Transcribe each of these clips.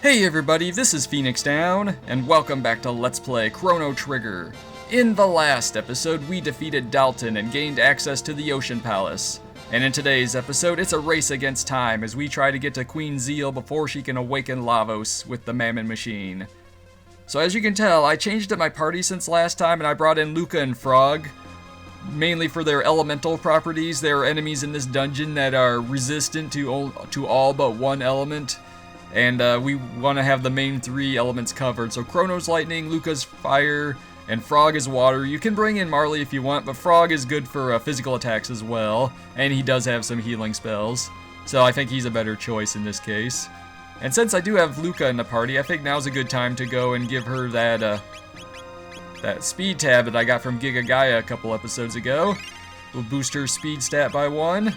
Hey everybody, this is Phoenix Down, and welcome back to Let's Play Chrono Trigger. In the last episode, we defeated Dalton and gained access to the Ocean Palace. And in today's episode, it's a race against time as we try to get to Queen Zeal before she can awaken Lavos with the Mammon Machine. So as you can tell, I changed up my party since last time and I brought in Luca and Frog, mainly for their elemental properties. There are enemies in this dungeon that are resistant to all but one element. And we want to have the main three elements covered. So Chrono's lightning, Luca's fire, and Frog is water. You can bring in Marley if you want, but Frog is good for physical attacks as well. And he does have some healing spells. So I think he's a better choice in this case. And since I do have Luca in the party, I think now's a good time to go and give her that speed tab that I got from Giga Gaia a couple episodes ago. We'll boost her speed stat by 1.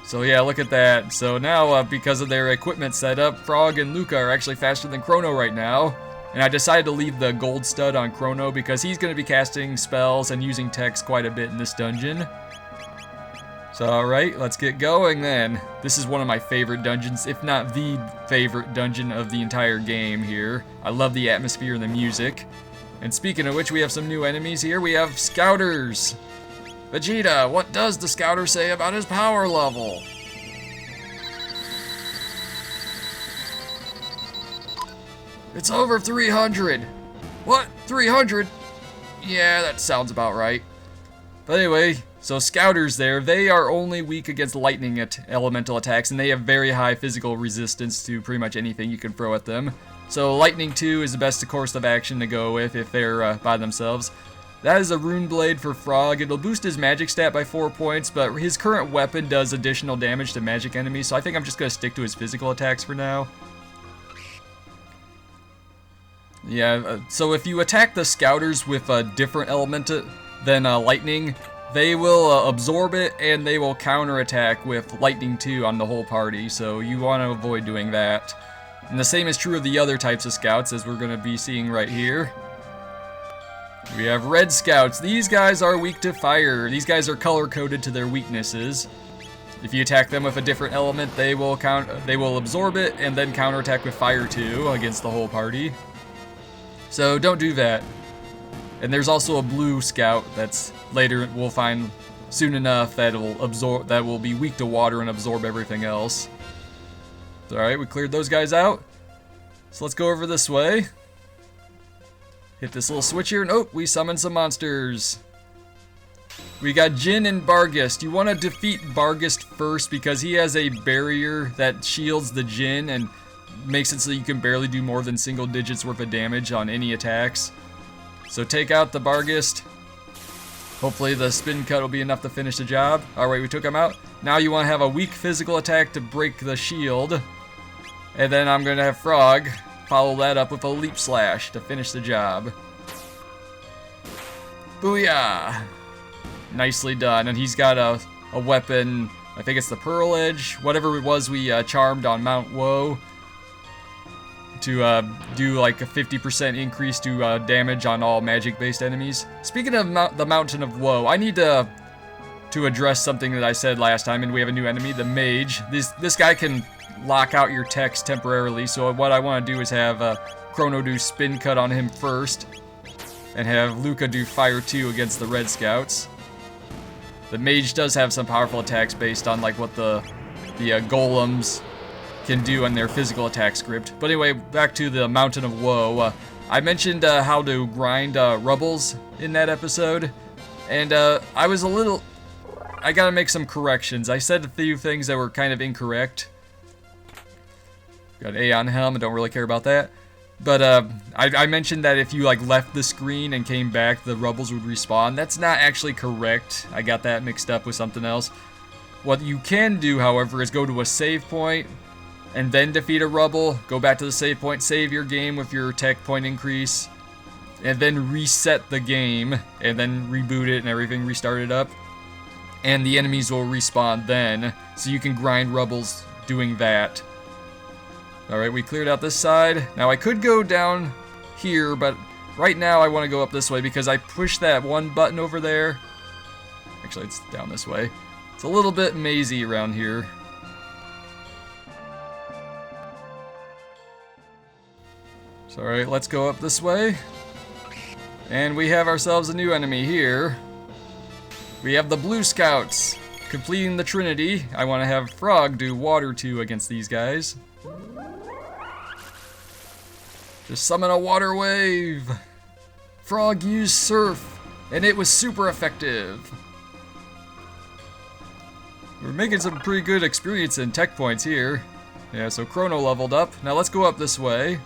So yeah, look at that. So now, because of their equipment setup, Frog and Luca are actually faster than Crono right now. And I decided to leave the gold stud on Crono because he's going to be casting spells and using text quite a bit in this dungeon. So alright, let's get going then. This is one of my favorite dungeons, if not the favorite dungeon of the entire game here. I love the atmosphere and the music. And speaking of which, we have some new enemies here. We have Scouters. Vegeta, what does the Scouter say about his power level? It's over 300. What? 300? Yeah, that sounds about right. But anyway, so Scouters there, they are only weak against lightning elemental attacks, and they have very high physical resistance to pretty much anything you can throw at them. So Lightning 2 is the best course of action to go with if they're by themselves. That is a Rune Blade for Frog. It'll boost his magic stat by 4 points, but his current weapon does additional damage to magic enemies, so I think I'm just going to stick to his physical attacks for now. Yeah, so if you attack the Scouters with a different element than Lightning, they will absorb it, and they will counterattack with Lightning 2 on the whole party, so you want to avoid doing that. And the same is true of the other types of Scouts, as we're going to be seeing right here. We have Red Scouts. These guys are weak to fire. These guys are color-coded to their weaknesses. If you attack them with a different element, they will absorb it and then counterattack with fire too against the whole party. So don't do that. And there's also a Blue Scout that's later we'll find soon enough that will be weak to water and absorb everything else. Alright, we cleared those guys out. So let's go over this way. Hit this little switch here, and oh, we summon some monsters. We got Jin and Barghest. You want to defeat Barghest first because he has a barrier that shields the Jin and makes it so you can barely do more than single digits worth of damage on any attacks. So take out the Barghest. Hopefully the spin cut will be enough to finish the job. Alright, we took him out. Now you want to have a weak physical attack to break the shield. And then I'm going to have Frog follow that up with a Leap Slash to finish the job. Booyah! Nicely done. And he's got a weapon, I think it's the Pearl Edge, whatever it was we charmed on Mount Woe, to do like a 50% increase to damage on all magic-based enemies. Speaking of the Mountain of Woe, I need to address something that I said last time, and we have a new enemy, the Mage. This guy can lock out your text temporarily, so what I want to do is have Crono do Spin Cut on him first, and have Luca do Fire 2 against the Red Scouts. The Mage does have some powerful attacks based on like what the golems can do on their physical attack script. But anyway, back to the Mountain of Woe. I mentioned how to grind rubbles in that episode, and I gotta make some corrections. I said a few things that were kind of incorrect. Got an A on helm, I don't really care about that. But I mentioned that if you like left the screen and came back, the rubbles would respawn. That's not actually correct. I got that mixed up with something else. What you can do, however, is go to a save point and then defeat a rubble. Go back to the save point, save your game with your tech point increase, and then reset the game, and then reboot it and everything, restart it up. And the enemies will respawn then, so you can grind rubbles doing that. Alright, we cleared out this side. Now I could go down here, but right now I want to go up this way because I pushed that one button over there. Actually, it's down this way. It's a little bit mazy around here. So alright, let's go up this way. And we have ourselves a new enemy here. We have the Blue Scouts. Completing the Trinity. I want to have Frog do Water 2 against these guys. Just summon a water wave. Frog used Surf, and it was super effective. We're making some pretty good experience in tech points here. Yeah, so Chrono leveled up. Now let's go up this way.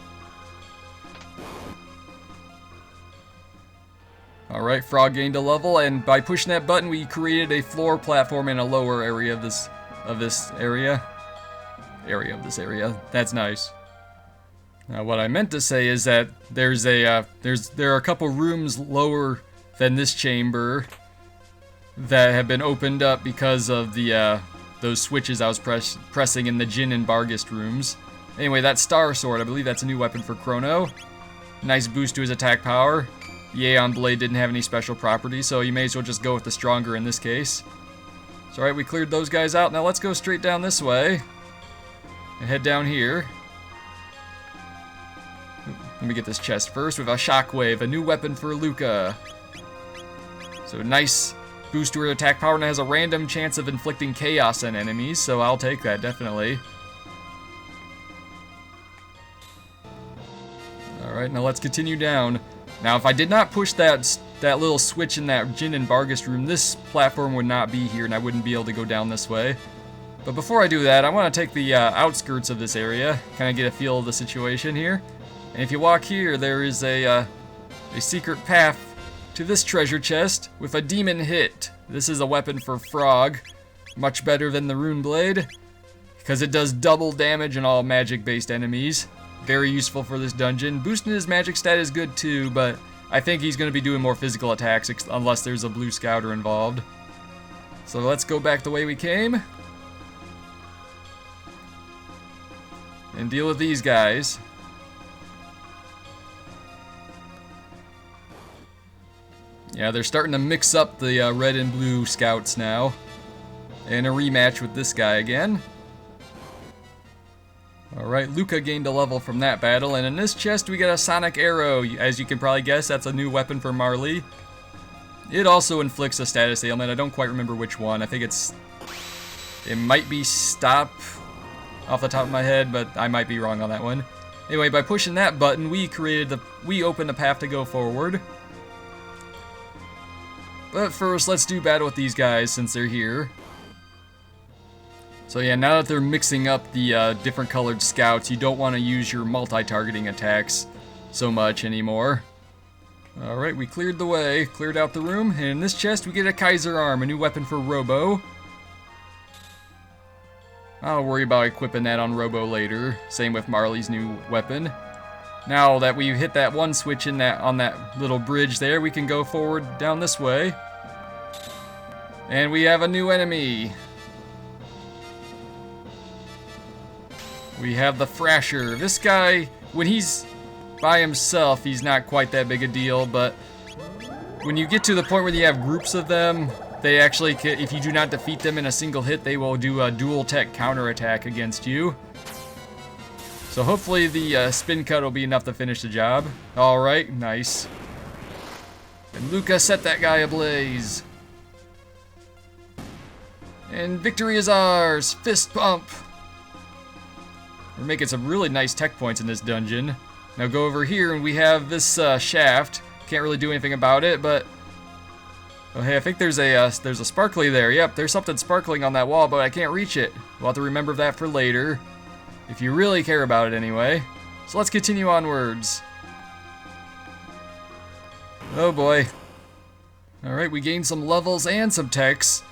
Alright, Frog gained a level, and by pushing that button we created a floor platform in a lower area of this area. That's nice. Now what I meant to say is that there are a couple rooms lower than this chamber that have been opened up because of the those switches I was pressing in the Jin and Bargist rooms. Anyway, that Star Sword, I believe that's a new weapon for Crono. Nice boost to his attack power. The Aeon Blade didn't have any special properties, so you may as well just go with the stronger in this case. So alright, we cleared those guys out. Now let's go straight down this way. And head down here. Let me get this chest first. We have a Shockwave, a new weapon for Luca. So nice boost to her attack power, and has a random chance of inflicting chaos on enemies, so I'll take that, definitely. Alright, now let's continue down. Now, if I did not push that little switch in that Jin and Bargist room, this platform would not be here, and I wouldn't be able to go down this way. But before I do that, I want to take the outskirts of this area, kind of get a feel of the situation here. And if you walk here, there is a secret path to this treasure chest with a demon hit. This is a weapon for Frog, much better than the Rune Blade, because it does double damage on all magic-based enemies. Very useful for this dungeon. Boosting his magic stat is good too, but I think he's going to be doing more physical attacks unless there's a blue scouter involved. So let's go back the way we came. And deal with these guys. Yeah, they're starting to mix up the red and blue scouts now. And a rematch with this guy again. Alright, Luca gained a level from that battle, and in this chest we got a Sonic Arrow. As you can probably guess, that's a new weapon for Marley. It also inflicts a status ailment. I don't quite remember which one. I think it might be Stop off the top of my head, but I might be wrong on that one. Anyway, by pushing that button, we opened the path to go forward. But first, let's do battle with these guys since they're here. So yeah, now that they're mixing up the different colored scouts, you don't want to use your multi-targeting attacks so much anymore. Alright, we cleared the way, cleared out the room, and in this chest we get a Kaiser Arm, a new weapon for Robo. I'll worry about equipping that on Robo later, same with Marley's new weapon. Now that we've hit that one switch on that little bridge there, we can go forward down this way. And we have a new enemy. We have the Thrasher. This guy, when he's by himself, he's not quite that big a deal, but when you get to the point where you have groups of them, they actually, if you do not defeat them in a single hit, they will do a dual tech counterattack against you. So hopefully the spin cut will be enough to finish the job. Alright, nice. And Luca set that guy ablaze. And victory is ours! Fist pump! We're making some really nice tech points in this dungeon. Now go over here and we have this shaft. Can't really do anything about it, but... Oh hey, I think there's a sparkly there. Yep, there's something sparkling on that wall, but I can't reach it. We'll have to remember that for later. If you really care about it anyway. So let's continue onwards. Oh boy. Alright, we gained some levels and some techs.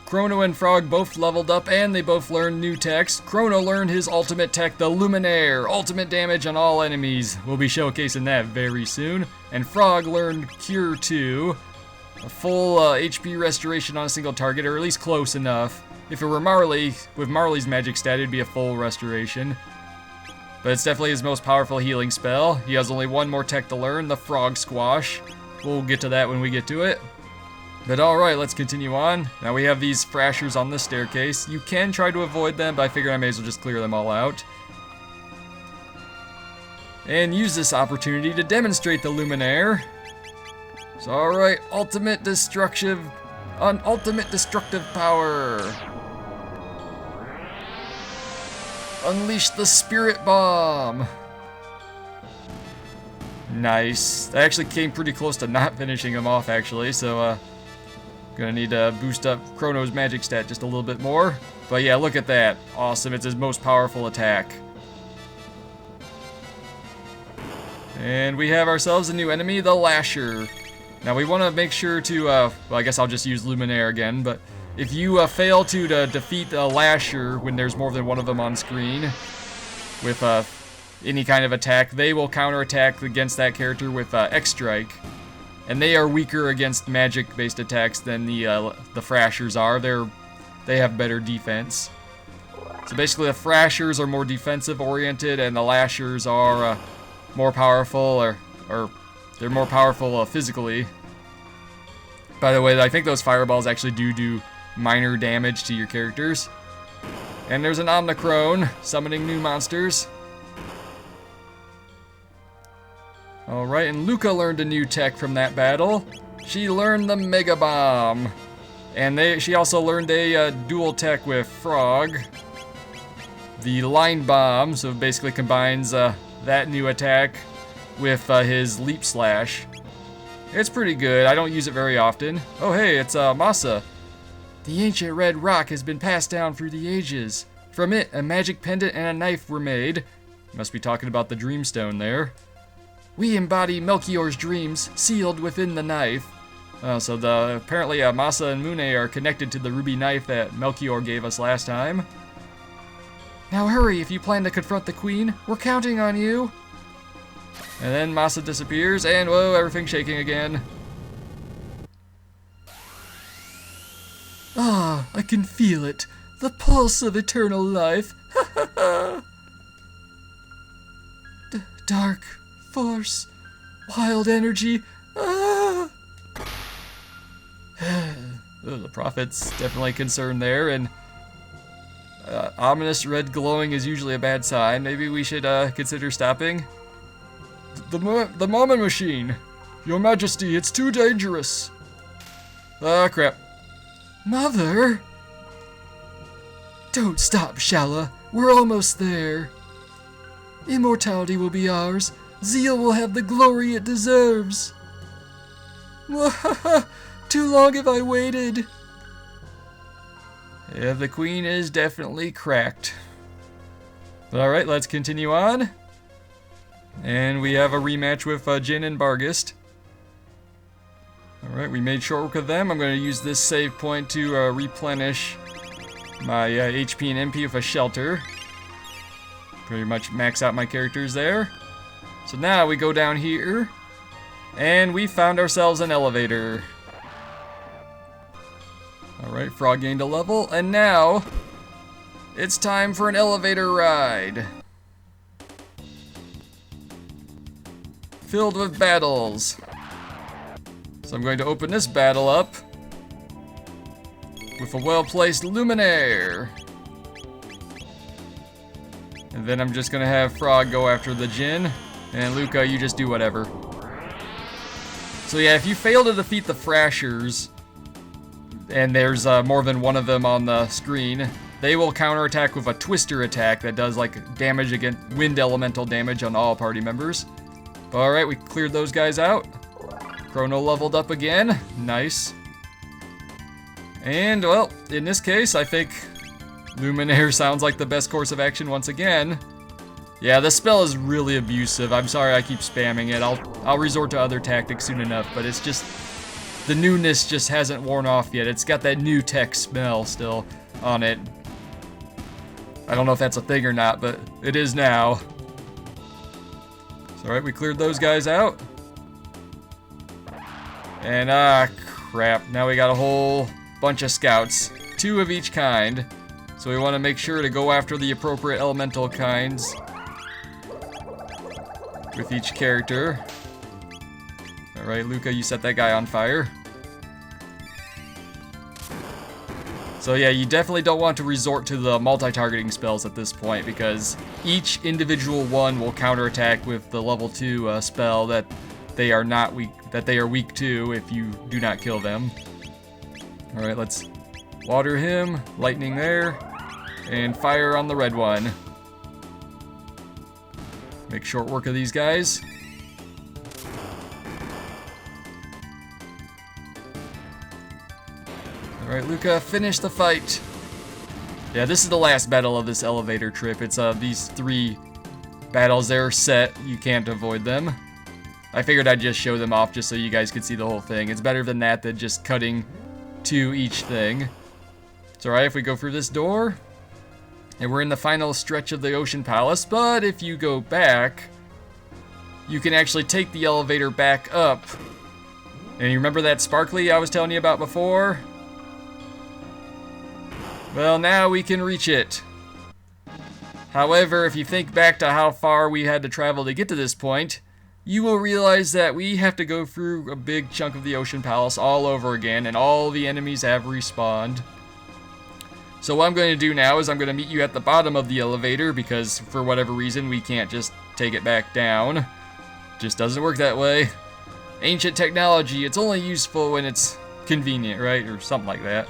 Chrono and Frog both leveled up and they both learned new techs. Chrono learned his ultimate tech, the Luminaire. Ultimate damage on all enemies. We'll be showcasing that very soon. And Frog learned Cure 2. A full HP restoration on a single target, or at least close enough. If it were Marley, with Marley's magic stat, it'd be a full restoration. But it's definitely his most powerful healing spell. He has only one more tech to learn, the Frog Squash. We'll get to that when we get to it. But alright, let's continue on. Now we have these Thrashers on this staircase. You can try to avoid them, but I figured I may as well just clear them all out. and use this opportunity to demonstrate the Luminaire. So alright, ultimate destructive power. Unleash the Spirit Bomb. Nice. That actually came pretty close to not finishing him off, actually, so gonna need to boost up Chrono's magic stat just a little bit more. But yeah, look at that. Awesome, it's his most powerful attack. And we have ourselves a new enemy, the Lasher. Now we want to make sure to, well, I guess I'll just use Luminaire again, but if you fail to defeat the Lasher when there's more than one of them on screen with any kind of attack, they will counterattack against that character with X-Strike. And they are weaker against magic-based attacks than the Thrashers are. They have better defense. So basically the Thrashers are more defensive-oriented, and the Lashers are more powerful, or they're more powerful physically. By the way, I think those fireballs actually do minor damage to your characters. And there's an Omnicrone summoning new monsters. Alright, and Luca learned a new tech from that battle. She learned the Mega Bomb. And she also learned a dual tech with Frog. The Line Bomb, so it basically combines that new attack with his Leap Slash. It's pretty good. I don't use it very often. Oh hey, it's Masa. The ancient red rock has been passed down through the ages. From it, a magic pendant and a knife were made. Must be talking about the Dreamstone there. We embody Melchior's dreams, sealed within the knife. So apparently Masa and Mune are connected to the ruby knife that Melchior gave us last time. Now hurry if you plan to confront the queen. We're counting on you. And then Masa disappears, and whoa, everything's shaking again. Ah, I can feel it. The pulse of eternal life. Dark force, wild energy. Ah. The prophet's definitely concerned there, and ominous red glowing is usually a bad sign. Maybe we should consider stopping. The Mama Machine! Your Majesty, it's too dangerous! Ah, crap. Mother? Don't stop, Shala. We're almost there. Immortality will be ours. Zeal will have the glory it deserves. Too long have I waited. Yeah, the queen is definitely cracked. But alright, let's continue on. And we have a rematch with Jin and Bargist. Alright, we made short work of them. I'm going to use this save point to replenish my HP and MP with a shelter. Pretty much max out my characters there. So now we go down here, and we found ourselves an elevator. Alright, Frog gained a level, and now it's time for an elevator ride. Filled with battles. So I'm going to open this battle up with a well-placed Luminaire. And then I'm just gonna have Frog go after the Jin, and Luca, you just do whatever. So yeah, if you fail to defeat the Thrashers, and there's more than one of them on the screen, they will counterattack with a Twister attack that does like damage against wind elemental damage on all party members. Alright, we cleared those guys out. Chrono leveled up again. Nice. And, well, in this case, I think Luminaire sounds like the best course of action once again. Yeah, the spell is really abusive. I'm sorry I keep spamming it. I'll resort to other tactics soon enough, but it's just... the newness just hasn't worn off yet. It's got that new tech smell still on it. I don't know if that's a thing or not, but it is now. So, alright, we cleared those guys out. And, crap. Now we got a whole bunch of scouts. 2 of each kind. So we want to make sure to go after the appropriate elemental kinds with each character. Alright, Luca, you set that guy on fire. So yeah, you definitely don't want to resort to the multi-targeting spells at this point, because each individual one will counterattack with the level 2 spell that they are weak to if you do not kill them. Alright, let's water him, lightning there, and fire on the red one. Make short work of these guys. Alright, Luca, finish the fight. Yeah, this is the last battle of this elevator trip. It's these 3 battles. They're set. You can't avoid them. I figured I'd just show them off just so you guys could see the whole thing. It's better than that than just cutting to each thing. It's alright if we go through this door. And we're in the final stretch of the Ocean Palace, but if you go back, you can actually take the elevator back up. And you remember that sparkly I was telling you about before? Well, now we can reach it. However, if you think back to how far we had to travel to get to this point, you will realize that we have to go through a big chunk of the Ocean Palace all over again, and all the enemies have respawned. So what I'm going to do now is I'm going to meet you at the bottom of the elevator, because for whatever reason we can't just take it back down. Just doesn't work that way. Ancient technology, it's only useful when it's convenient, right? Or something like that.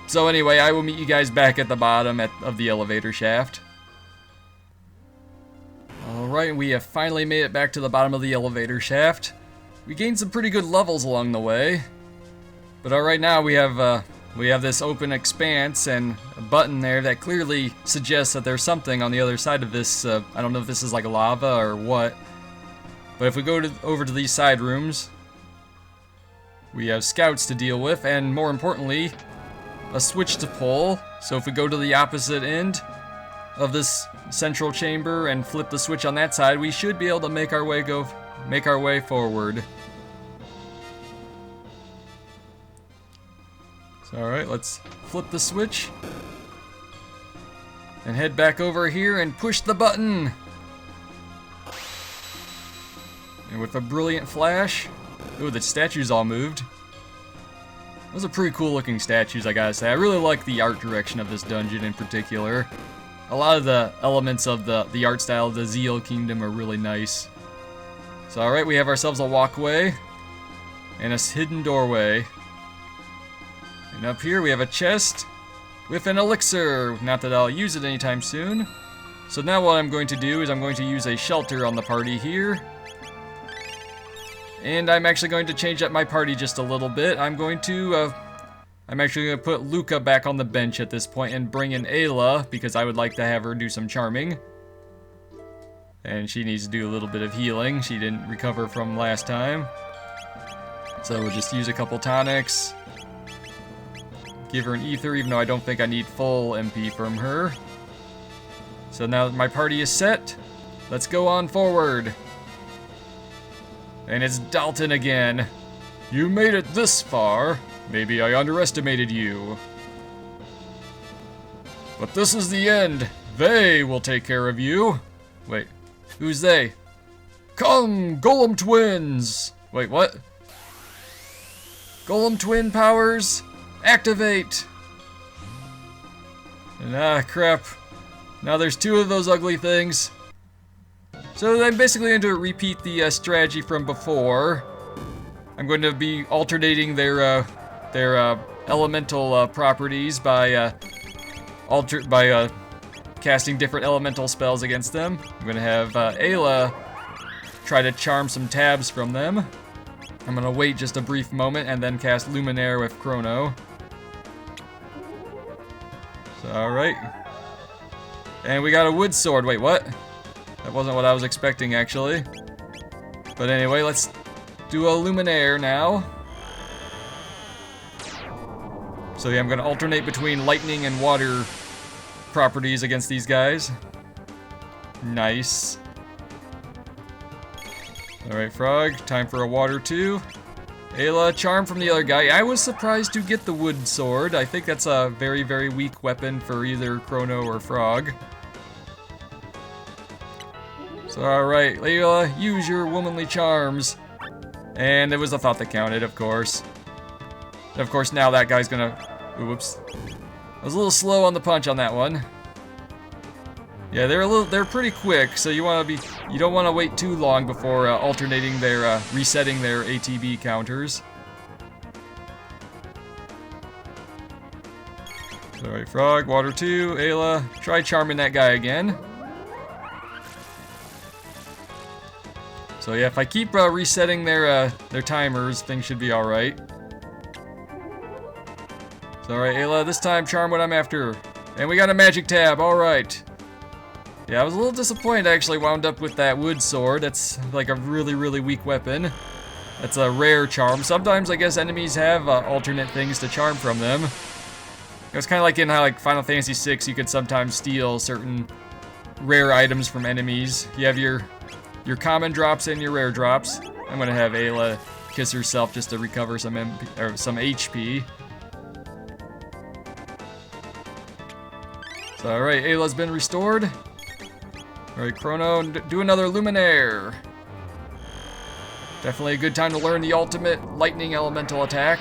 So anyway, I will meet you guys back at the bottom of the elevator shaft. Alright, we have finally made it back to the bottom of the elevator shaft. We gained some pretty good levels along the way. But alright, now we have this open expanse and a button there that clearly suggests that there's something on the other side of this. I don't know if this is like lava or what. But if we go over to these side rooms, we have scouts to deal with, and more importantly, a switch to pull. So if we go to the opposite end of this central chamber and flip the switch on that side, we should be able to make our way forward. So alright, let's flip the switch and head back over here and push the button. And with a brilliant flash, ooh, the statues all moved. Those are pretty cool looking statues, I gotta say. I really like the art direction of this dungeon in particular. A lot of the elements of the art style of the Zeal Kingdom are really nice. So alright, we have ourselves a walkway and a hidden doorway. And up here we have a chest with an elixir. Not that I'll use it anytime soon. So now what I'm going to do is I'm going to use a shelter on the party here. And I'm actually going to change up my party just a little bit. I'm actually going to put Luca back on the bench at this point and bring in Ayla, because I would like to have her do some charming. And she needs to do a little bit of healing. She didn't recover from last time. So we'll just use a couple tonics. Give her an ether, even though I don't think I need full MP from her. So now that my party is set, let's go on forward. And it's Dalton again. You made it this far. Maybe I underestimated you. But this is the end. They will take care of you. Wait, who's they? Come, Golem Twins! Wait, what? Golem Twin powers, activate! And crap. Now there's 2 of those ugly things. So I'm basically going to repeat the strategy from before. I'm going to be alternating their elemental properties by casting different elemental spells against them. I'm going to have Ayla try to charm some tabs from them. I'm going to wait just a brief moment and then cast Luminaire with Chrono. So, alright. And we got a wood sword. Wait, what? That wasn't what I was expecting, actually. But anyway, let's do a Luminaire now. So yeah, I'm going to alternate between lightning and water properties against these guys. Nice. Alright, Frog, time for a water too. Ayla, charm from the other guy. I was surprised to get the wood sword. I think that's a very, very weak weapon for either Crono or Frog. So alright, Ayla, use your womanly charms. And it was a thought that counted, of course. And of course, now that guy's gonna... Oops. was a little slow on the punch on that one. Yeah, they're pretty quick, so you don't want to wait too long before alternating their resetting their ATB counters. Alright, Frog, Water 2, Ayla, try charming that guy again. So yeah, if I keep resetting their timers, things should be alright. So alright, Ayla, this time charm what I'm after. And we got a magic tab, alright. Yeah, I was a little disappointed I actually wound up with that wood sword. That's like a really, really weak weapon. That's a rare charm. Sometimes I guess enemies have alternate things to charm from them. It's kind of like in how like Final Fantasy VI, you could sometimes steal certain rare items from enemies. You have your common drops and your rare drops. I'm gonna have Ayla kiss herself just to recover some HP. So alright, Ayla's been restored. Alright, Chrono, do another Luminaire. Definitely a good time to learn the ultimate lightning elemental attack.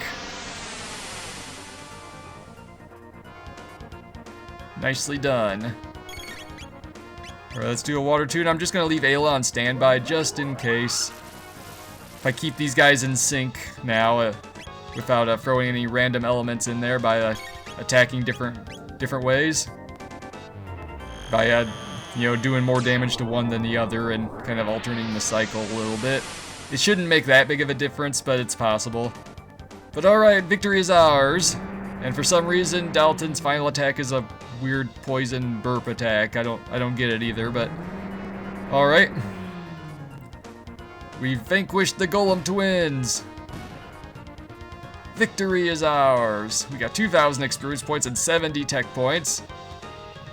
Nicely done. Alright, let's do a Water 2, and I'm just gonna leave Ayla on standby just in case. If I keep these guys in sync now, without throwing any random elements in there by attacking different ways. By doing more damage to one than the other and kind of alternating the cycle a little bit. It shouldn't make that big of a difference, but it's possible. But alright, victory is ours. And for some reason, Dalton's final attack is a weird poison burp attack. I don't get it either, but alright. We've vanquished the Golem twins. Victory is ours. We got 2,000 experience points and 70 tech points.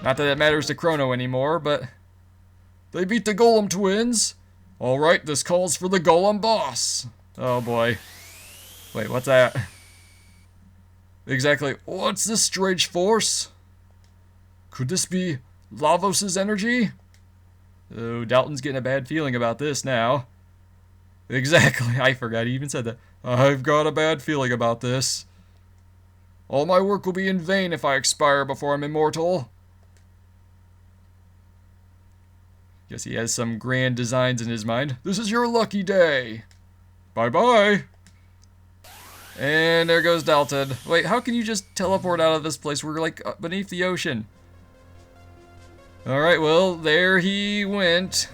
Not that it matters to Crono anymore, but they beat the Golem twins. Alright, this calls for the Golem boss. Oh boy. Wait, what's that? Exactly. What's this strange force? Could this be Lavos' energy? Oh, Dalton's getting a bad feeling about this now. Exactly. I forgot he even said that. I've got a bad feeling about this. All my work will be in vain if I expire before I'm immortal. Guess he has some grand designs in his mind. This is your lucky day. Bye-bye. And there goes Dalton. Wait, how can you just teleport out of this place? We're like beneath the ocean. Alright, well, there he went.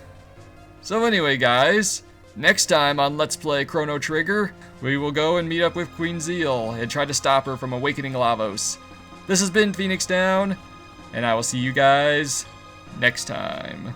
So anyway, guys, next time on Let's Play Chrono Trigger, we will go and meet up with Queen Zeal and try to stop her from awakening Lavos. This has been Phoenix Down, and I will see you guys next time.